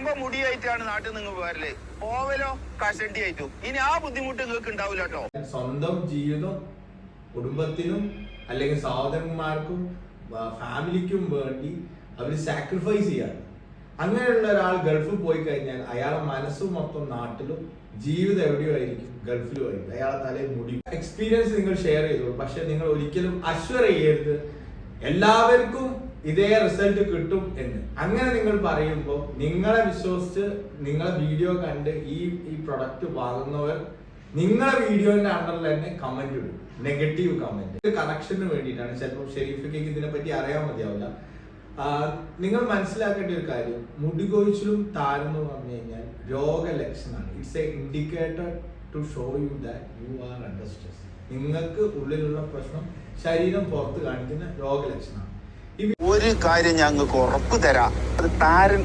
വരുമ്പോ മുടിയായിട്ടാണ് നാട്ടിൽ നിങ്ങൾ പോരല്, പോവലോ കഷണ്ടി ആയിട്ടും. ഇനി ആ ബുദ്ധിമുട്ട് നിങ്ങൾക്ക് ഉണ്ടാവില്ല കേട്ടോ. സ്വന്തം ജീവിതം കുടുംബത്തിനും അല്ലെങ്കിൽ സഹോദരന്മാർക്കും ഫാമിലിക്കും വേണ്ടി അവർ സാക്രിഫൈസ് ചെയ്യാണ്. അങ്ങനെയുള്ള ഒരാൾ ഗൾഫിൽ പോയി കഴിഞ്ഞാൽ അയാളെ മനസ്സും മൊത്തം നാട്ടിലും, ജീവിതം എവിടെയോ ആയിരിക്കും, ഗൾഫിലും ആയിരിക്കും. അയാളെ തലയിൽ മുടി. എക്സ്പീരിയൻസ് നിങ്ങൾ ഷെയർ ചെയ്തോളൂ, പക്ഷെ നിങ്ങൾ ഒരിക്കലും അഷ്വർ ചെയ്യരുത് എല്ലാവർക്കും ഇതേ റിസൾട്ട് കിട്ടും എന്ന്. അങ്ങനെ നിങ്ങൾ പറയുമ്പോൾ നിങ്ങളെ വിശ്വസിച്ച് നിങ്ങളെ വീഡിയോ കണ്ട് ഈ പ്രൊഡക്റ്റ് വാങ്ങുന്നവർ നിങ്ങളെ വീഡിയോന്റെ അണ്ടറിൽ തന്നെ കമന്റ് ഇടും, നെഗറ്റീവ് കമന്റ്. കണക്ഷന് വേണ്ടിയിട്ടാണ്. ചിലപ്പോൾ ഷെരീഫിക്ക് ഇതിനെപ്പറ്റി അറിയാൻ മതിയാവില്ല. നിങ്ങൾ മനസ്സിലാക്കേണ്ട ഒരു കാര്യം, മുടികൊഴിച്ചിലും താരെന്ന് പറഞ്ഞു കഴിഞ്ഞാൽ രോഗലക്ഷണമാണ്. It's a indicator to show you that you are under stress. നിങ്ങൾക്ക് ഉള്ളിലുള്ള പ്രശ്നം ശരീരം പുറത്ത് കാണിക്കുന്ന രോഗലക്ഷണമാണ്. ഒരു കാര്യം ഞങ്ങൾക്ക് ഉറപ്പ് തരാം, അത് താരൻ